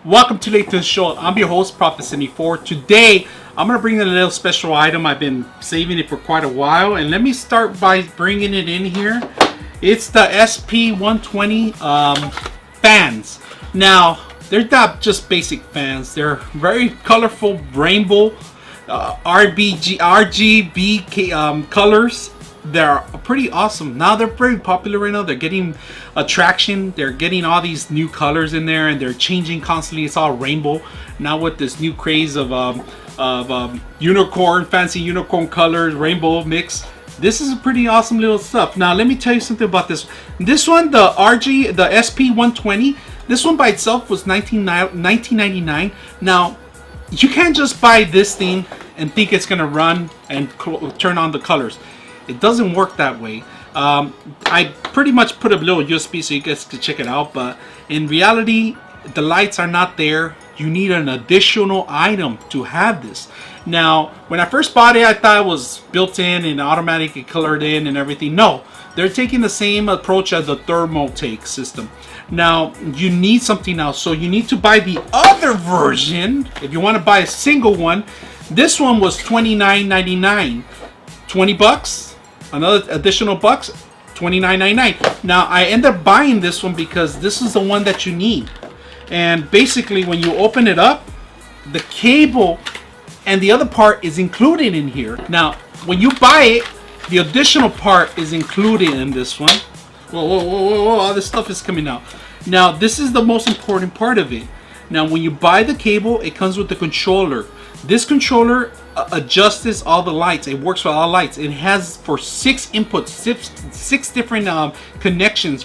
Welcome to the show. I'm your host, Prophet74. Today, I'm going to bring in a little special item. I've been saving it for quite a while. And let me start by bringing it in here. It's the SP120 fans. Now, they're not just basic fans. They're very colorful rainbow RGB colors. They're pretty awesome. Now they're very popular right now. They're getting attraction. They're getting all these new colors in there, and they're changing constantly. It's all rainbow now with this new craze of unicorn, fancy unicorn colors, rainbow mix. This is a pretty awesome little stuff. Now let me tell you something about this. This one, the SP120. This one by itself was $19.99. Now you can't just buy this thing and think it's gonna run and turn on the colors. It doesn't work that way. I pretty much put a little USB so you guys can check it out, but in reality, the lights are not there. You need an additional item to have this. Now, when I first bought it, I thought it was built in and automatically colored in and everything. No, they're taking the same approach as the Thermaltake system. Now, you need something else, so you need to buy the other version. If you want to buy a single one, this one was $29.99. 20 bucks, another additional bucks, $29.99. Now I end up buying this one because this is the one that you need. And basically when you open it up, the cable and the other part is included in here. Now when you buy it, the additional part is included in this one. Whoa, all this stuff is coming out. Now this is the most important part of it. Now when you buy the cable, it comes with the controller. This controller adjusts all the lights. It works for all lights. It has for 6 inputs, six different connections.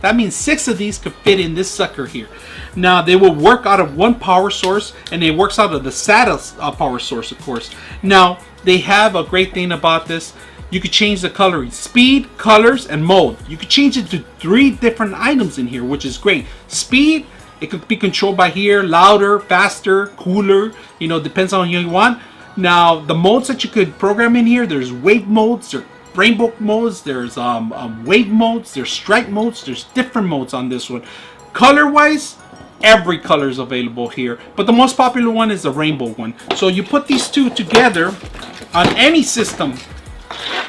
That means 6 of these could fit in this sucker here. Now they will work out of one power source, and it works out of the SATA power source, of course. Now they have a great thing about this. You could change the coloring, speed, colors, and mode. You could change it to 3 different items in here, which is great. Speed, it could be controlled by here, louder, faster, cooler, you know, depends on what you want. Now, the modes that you could program in here, there's wave modes, there's rainbow modes, there's wave modes, there's stripe modes, there's different modes on this one. Color-wise, every color is available here, but the most popular one is the rainbow one. So you put these two together on any system,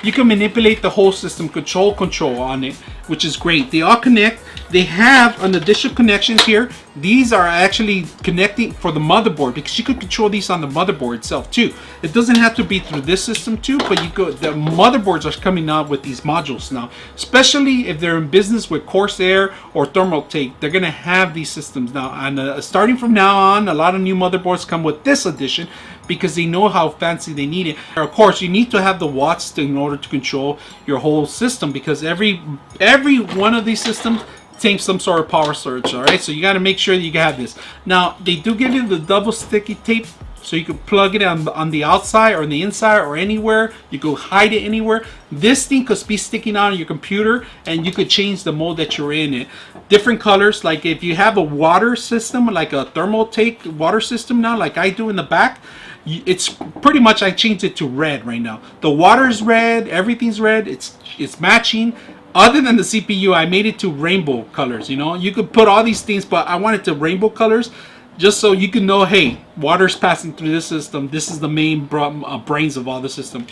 you can manipulate the whole system, control on it, which is great. They all connect. They have an additional connections here. These are actually connecting for the motherboard, because you could control these on the motherboard itself too. It doesn't have to be through this system too, but the motherboards are coming out with these modules now. Especially if they're in business with Corsair or Thermaltake, they're gonna have these systems now. And starting from now on, a lot of new motherboards come with this edition because they know how fancy they need it. Of course, you need to have the watts in order to control your whole system, because every one of these systems takes some sort of power surge. All right, so you got to make sure that you have this. Now they do give you the double sticky tape, so you can plug it on the outside or on the inside or anywhere. You could hide it anywhere. This thing could be sticking out on your computer, and you could change the mode that you're in it. Different colors, like if you have a water system, like a Thermaltake water system now, like I do in the back, it's pretty much, I changed it to red right now. The water is red, everything's red, it's matching. Other than the CPU, I made it to rainbow colors. You know, you could put all these things, but I wanted to rainbow colors just so you can know, hey, water's passing through this system. This is the main brains of all the system.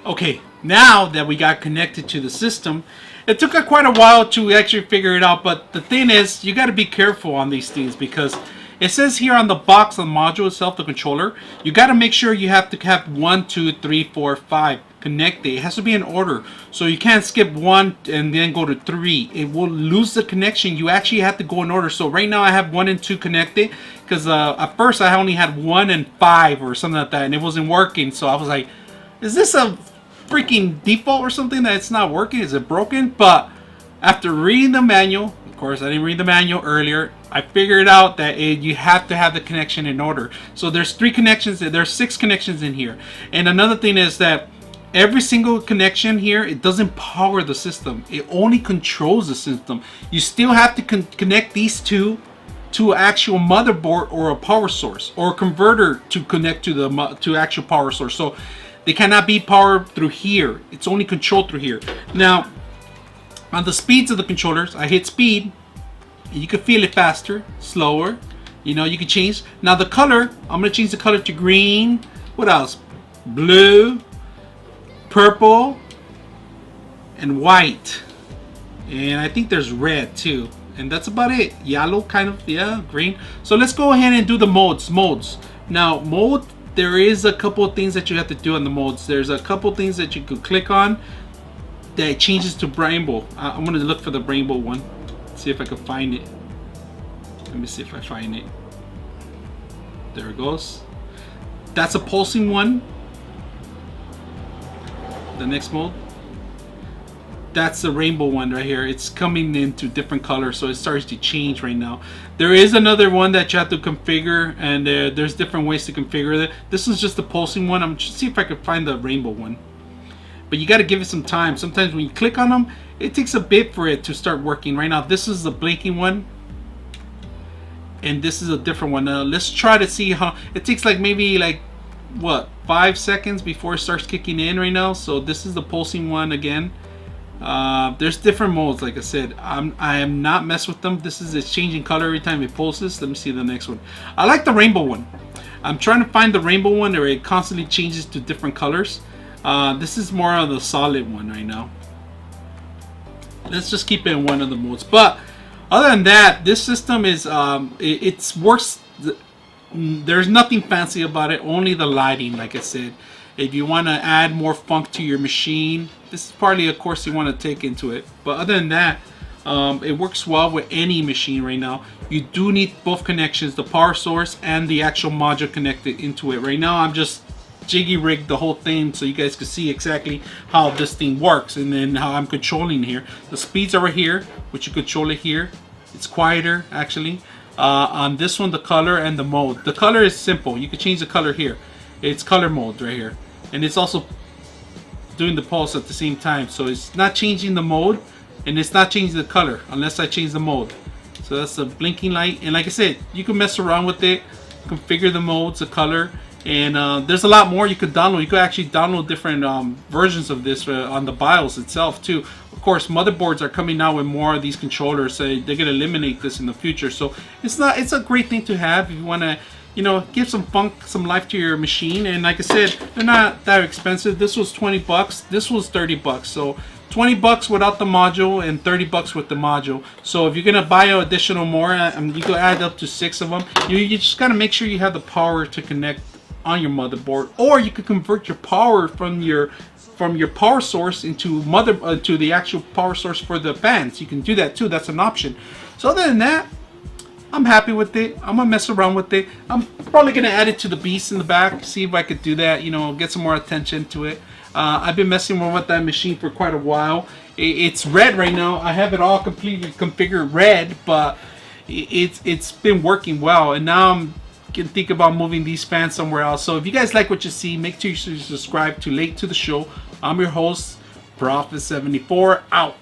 Okay, now that we got connected to the system, it took quite a while to actually figure it out. But the thing is, you got to be careful on these things, because it says here on the box, on the module itself, the controller, you got to make sure you have to have 1, 2, 3, 4, 5 connected. It has to be in order, so you can't skip 1 and then go to 3. It will lose the connection. You actually have to go in order. So right now I have 1 and 2 connected, because at first I only had 1 and 5 or something like that, and it wasn't working. So I was like, is this a freaking default or something that it's not working? Is it broken? But after reading the manual, of course I didn't read the manual earlier, I figured out that you have to have the connection in order. So there's 3 connections, there's 6 connections in here. And another thing is that every single connection here, it doesn't power the system. It only controls the system. You still have to connect these two to actual motherboard or a power source, or a converter to connect to the actual power source. So they cannot be powered through here. It's only controlled through here. Now, on the speeds of the controllers, I hit speed. You can feel it faster, slower, You know, you can change. Now the color, I'm going to change the color to green. What else? Blue, purple, and white. And I think there's red too. And that's about it. Yellow, kind of, yeah, green. So let's go ahead and do the modes. Now, mode, there is a couple of things that you have to do on the modes. There's a couple of things that you could click on that changes to rainbow. I'm going to look for the rainbow one. See if I can find it. Let me see if I find it. There it goes. That's a pulsing one. The next mode. That's the rainbow one right here. It's coming into different colors, so it starts to change right now. There is another one that you have to configure, and there's different ways to configure it. This is just the pulsing one. I'm just see if I can find the rainbow one. But you got to give it some time. Sometimes when you click on them, it takes a bit for it to start working. Right now, this is the blinking one, and this is a different one. Let's try to see how it takes. Like maybe like what 5 seconds before it starts kicking in right now. So this is the pulsing one again. There's different modes, like I said. I am not messed with them. This is it's changing color every time it pulses. Let me see the next one. I like the rainbow one. I'm trying to find the rainbow one where it constantly changes to different colors. This is more of the solid one right now. Let's just keep it in one of the modes. But other than that, this system is it works. There's nothing fancy about it. Only the lighting, like I said. If you want to add more funk to your machine, this is partly a course you want to take into it. But other than that, it works well with any machine right now. You do need both connections, the power source and the actual module connected into it. Right now, I'm just jiggy rigged the whole thing so you guys can see exactly how this thing works and then how I'm controlling here. The speeds are right here, which you control it here. It's quieter actually. On this one, the color and the mode. The color is simple. You can change the color here. It's color mode right here, and it's also doing the pulse at the same time. So it's not changing the mode, and it's not changing the color unless I change the mode. So that's the blinking light, and like I said, you can mess around with it, configure the modes, the color, and there's a lot more you could download. You could actually download different versions of this on the BIOS itself too. Of course, motherboards are coming out with more of these controllers, so they're gonna eliminate this in the future. So it's a great thing to have if you want to, you know, give some funk, some life to your machine. And like I said, they're not that expensive. This was 20 bucks. This was 30 bucks. So 20 bucks without the module and 30 bucks with the module. So if you're going to buy an additional more, you can add up to 6 of them. You just got to make sure you have the power to connect on your motherboard, or you could convert your power from your power source into to the actual power source for the fans. You can do that too. That's an option. So other than that, I'm happy with it. I'm gonna mess around with it. I'm probably gonna add it to the beast in the back, see if I could do that, you know, get some more attention to it. I've been messing with that machine for quite a while. It's red right now. I have it all completely configured red, but it's been working well, and now I'm gonna think about moving these fans somewhere else. So if you guys like what you see, make sure you subscribe to Late to the Show. I'm your host, Prophet74, out.